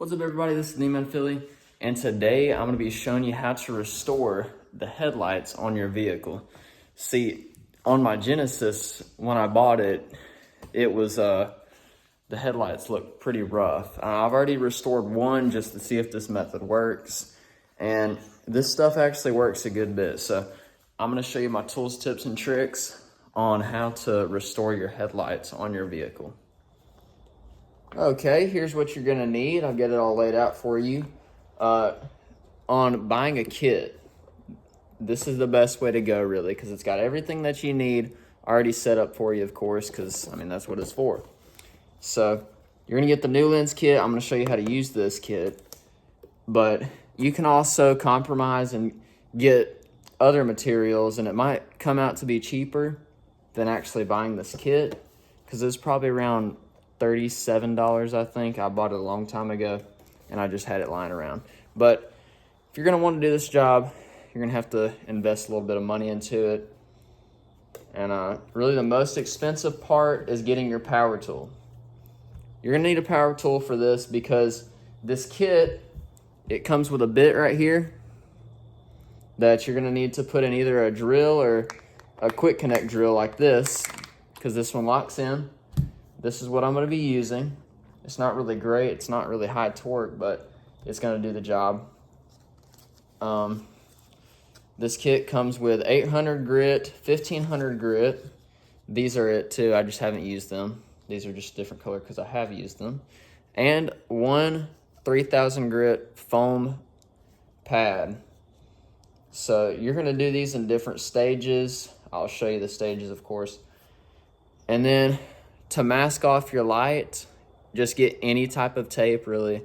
What's up everybody, this is Neiman Philly, and today I'm going to be showing you how to restore the headlights on your vehicle. See, on my Genesis, when I bought it, it was, the headlights looked pretty rough. I've already restored one just to see if this method works, and this stuff actually works a good bit. So I'm going to show you my tools, tips, and tricks on how to restore your headlights on your vehicle. Okay, here's what you're gonna need. I'll get it all laid out for you. On buying a kit, this is the best way to go really, because it's got everything that you need already set up for you, of course, because I mean that's what it's for. So you're gonna get the new lens kit. I'm gonna show you how to use this kit, but you can also compromise and get other materials, and it might come out to be cheaper than actually buying this kit, because it's probably around $37, I think. I bought it a long time ago and I just had it lying around. But if you're gonna want to do this job, you're gonna have to invest a little bit of money into it. And really the most expensive part is getting your power tool. You're gonna need a power tool for this because this kit, it comes with a bit right here that you're gonna need to put in either a drill or a quick connect drill like this, because this one locks in. This is what I'm going to be using. It's not really great. It's not really high torque, but it's going to do the job. This kit comes with 800 grit, 1500 grit. These are it too. I just haven't used them. These are just a different color because I have used them. And one 3000 grit foam pad. So you're going to do these in different stages. I'll show you the stages, of course. And then to mask off your light, just get any type of tape, really.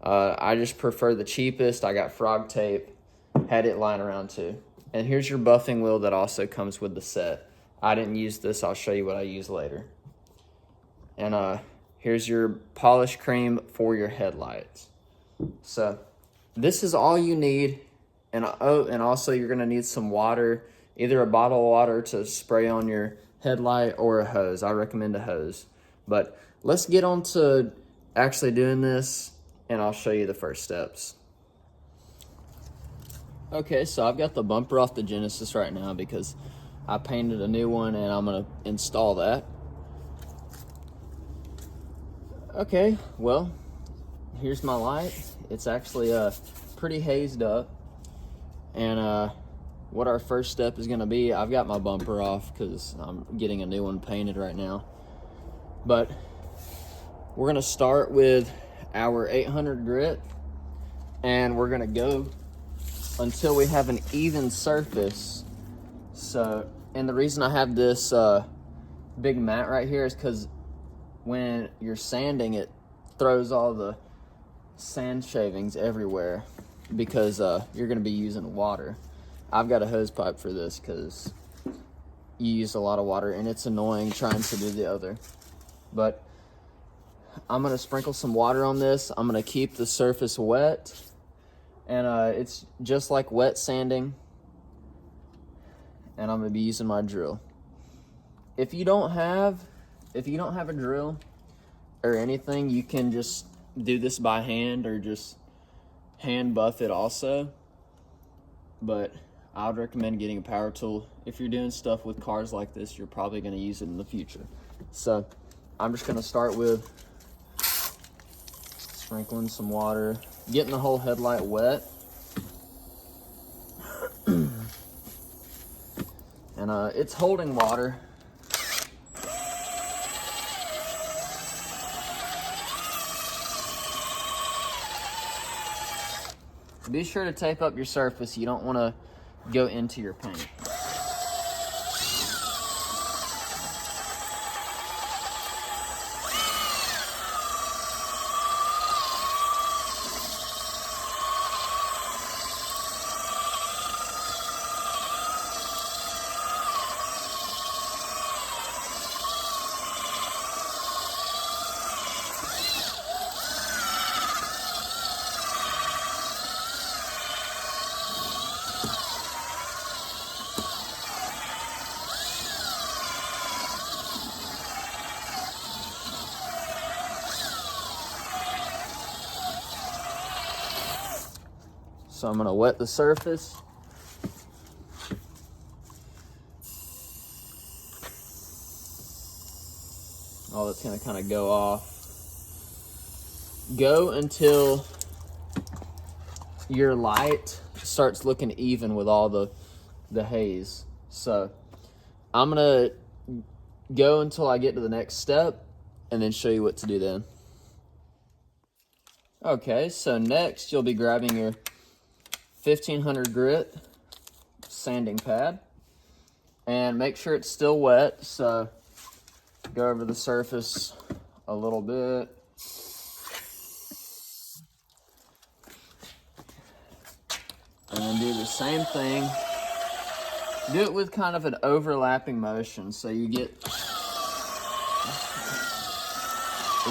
I just prefer the cheapest. I got frog tape, had it lying around too. And here's your buffing wheel that also comes with the set. I didn't use this. I'll show you what I use later. And here's your polish cream for your headlights. So this is all you need. And also you're gonna need some water, either a bottle of water to spray on your headlight or a hose. I recommend a hose. But let's get on to actually doing this, and I'll show you the first steps. Okay, so I've got the bumper off the Genesis right now because I painted a new one and I'm gonna install that. Okay, well, here's my light. It's actually pretty hazed up, and what our first step is gonna be, I've got my bumper off because I'm getting a new one painted right now. But we're gonna start with our 800 grit, and we're gonna go until we have an even surface. So, and the reason I have this big mat right here is because when you're sanding, it throws all the sand shavings everywhere because you're gonna be using water. I've got a hose pipe for this because you use a lot of water and it's annoying trying to do the other. But I'm gonna sprinkle some water on this. I'm gonna keep the surface wet, and it's just like wet sanding. And I'm gonna be using my drill. If you don't have a drill or anything, you can just do this by hand or just hand buff it also. But I would recommend getting a power tool. If you're doing stuff with cars like this, you're probably going to use it in the future. So I'm just going to start with sprinkling some water, getting the whole headlight wet. And it's holding water. Be sure to tape up your surface. You don't want to go into your paint. So I'm gonna wet the surface. All that's gonna kind of go off. Go until your light starts looking even with all the haze. So I'm gonna go until I get to the next step and then show you what to do then. Okay, so next you'll be grabbing your 1500 grit sanding pad and make sure it's still wet. So go over the surface a little bit. And then do the same thing. Do it with kind of an overlapping motion so you get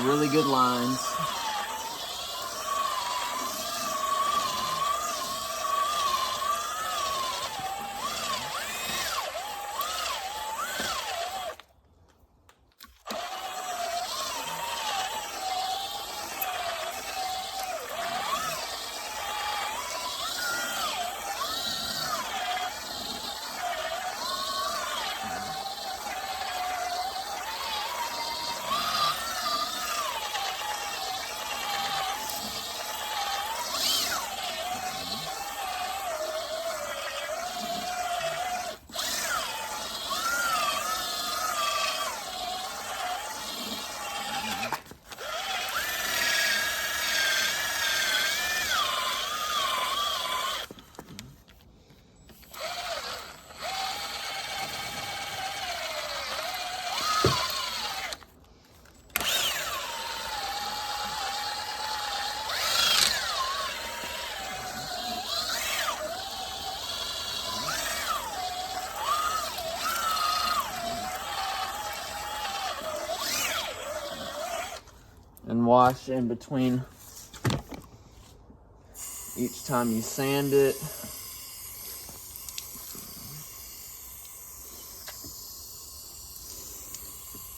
really good lines. And wash in between each time you sand it.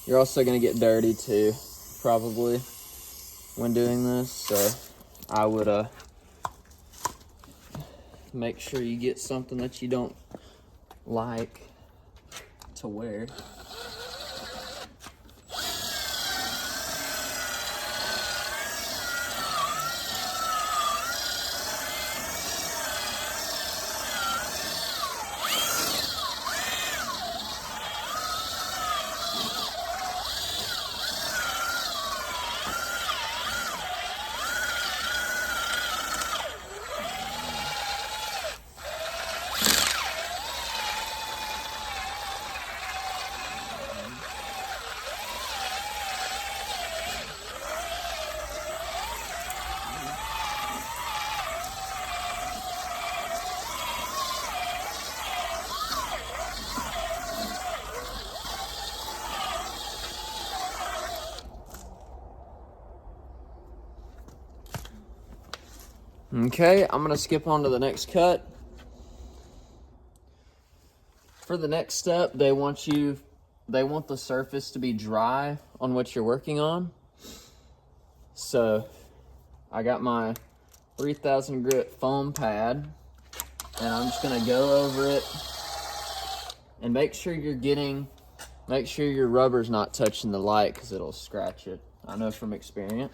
You're also going to get dirty too, probably, when doing this. So I would make sure you get something that you don't like to wear. Okay, I'm gonna skip on to the next cut. For the next step, they want the surface to be dry on what you're working on. So I got my 3000 grit foam pad and I'm just gonna go over it and make sure your rubber's not touching the light because it'll scratch it. I know from experience.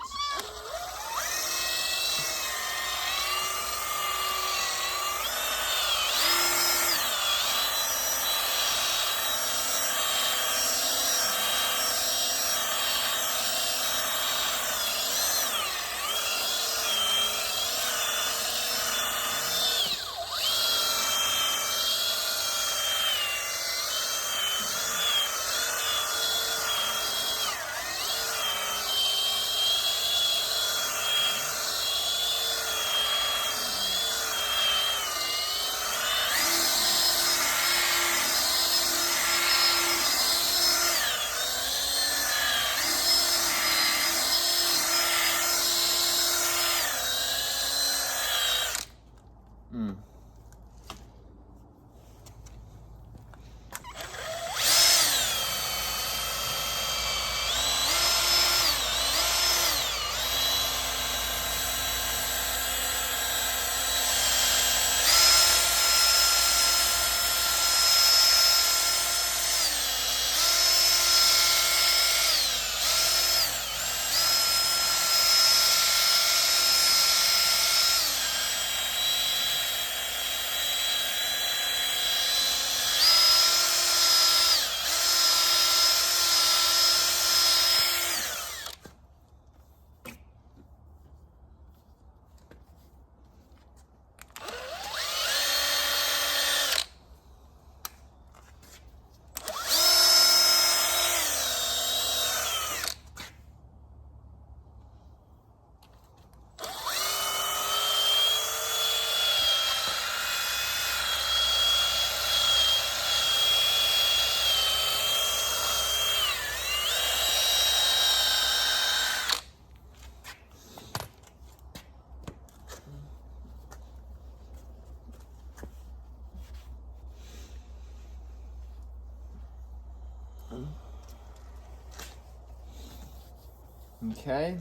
Okay.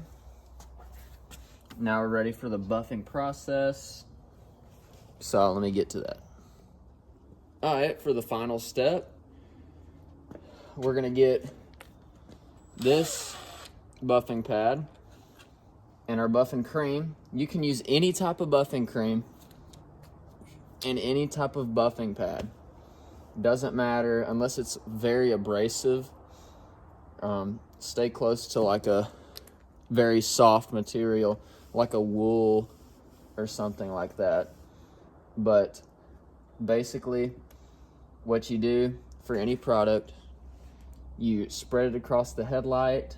Now we're ready for the buffing process. So let me get to that. All right, for the final step, we're gonna get this buffing pad and our buffing cream. You can use any type of buffing cream and any type of buffing pad. Doesn't matter unless it's very abrasive. Stay close to like a very soft material, like a wool or something like that. But basically, what you do for any product, you spread it across the headlight.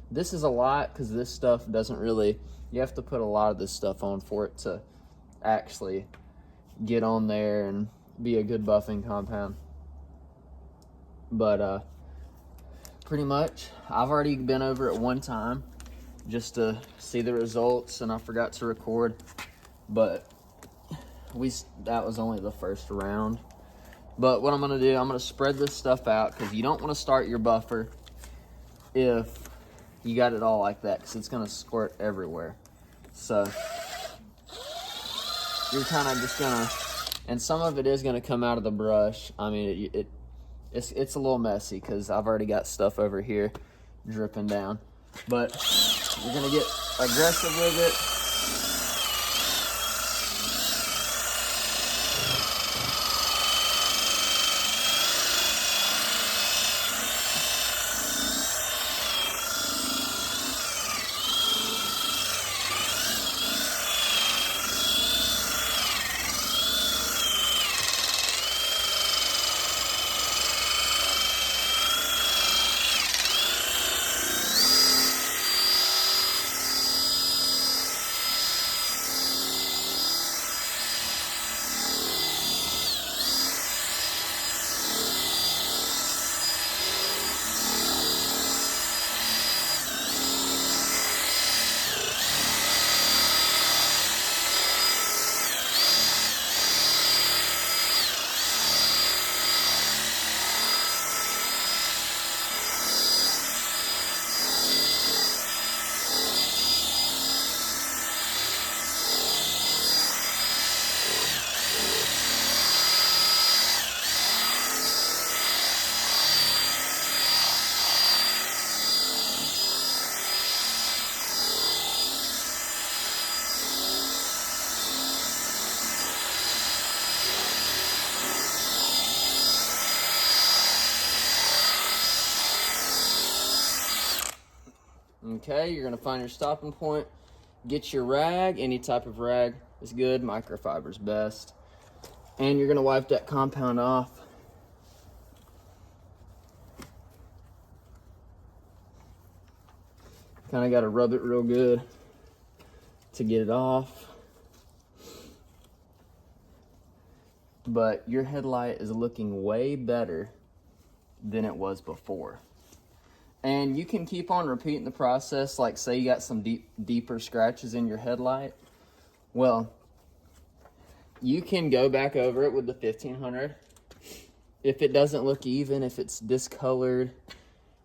This is a lot because this stuff doesn't really, you have to put a lot of this stuff on for it to actually get on there and be a good buffing compound. But pretty much, I've already been over it one time just to see the results, and I forgot to record, but that was only the first round. But what I'm gonna do, I'm gonna spread this stuff out because you don't want to start your buffer if you got it all like that, because it's gonna squirt everywhere. So you're kind of just gonna, and some of it is gonna come out of the brush. I mean, it's a little messy because I've already got stuff over here dripping down. But you're gonna get aggressive with it. Okay, you're gonna find your stopping point. Get your rag, any type of rag is good, microfiber's best. And you're gonna wipe that compound off. Kinda gotta rub it real good to get it off. But your headlight is looking way better than it was before. And you can keep on repeating the process, like say you got some deeper scratches in your headlight. Well, you can go back over it with the 1500. If it doesn't look even, if it's discolored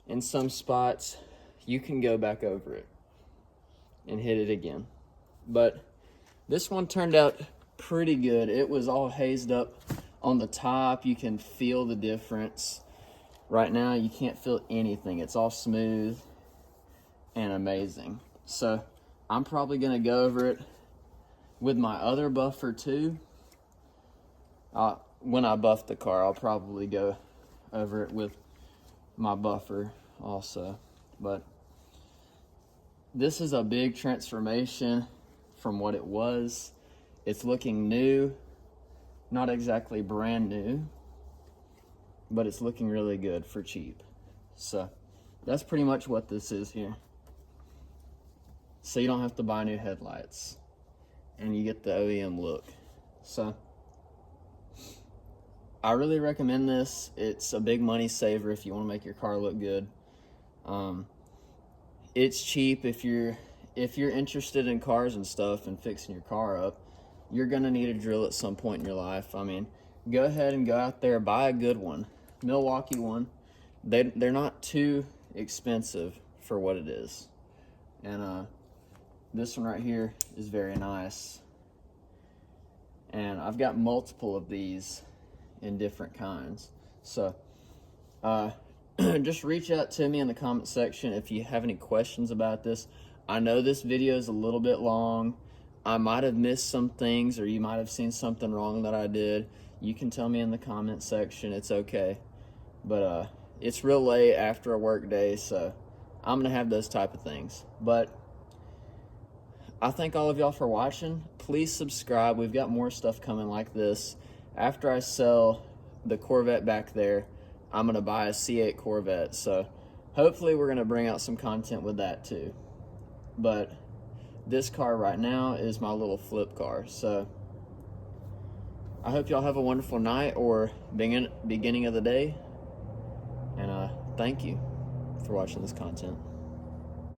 in some spots, you can go back over it and hit it again. But this one turned out pretty good. It was all hazed up on the top. You can feel the difference. Right now, you can't feel anything. It's all smooth and amazing. So I'm probably gonna go over it with my other buffer too. When I buff the car, I'll probably go over it with my buffer also. But this is a big transformation from what it was. It's looking new, not exactly brand new, but it's looking really good for cheap. So that's pretty much what this is here. So you don't have to buy new headlights and you get the OEM look. So I really recommend this. It's a big money saver if you want to make your car look good. It's cheap if you're interested in cars and stuff and fixing your car up. You're gonna need a drill at some point in your life. I mean, go ahead and go out there, buy a good one. Milwaukee one. They're not too expensive for what it is. And this one right here is very nice. And I've got multiple of these in different kinds. So just reach out to me in the comment section if you have any questions about this. I know this video is a little bit long. I might have missed some things, or you might have seen something wrong that I did. You can tell me in the comment section. It's okay. But it's real late after a work day, so I'm gonna have those type of things. But I thank all of y'all for watching. Please subscribe. We've got more stuff coming like this. After I sell the Corvette back there, I'm gonna buy a C8 Corvette, so hopefully we're gonna bring out some content with that too. But this car right now is my little flip car. So I hope y'all have a wonderful night or beginning of the day. And thank you for watching this content.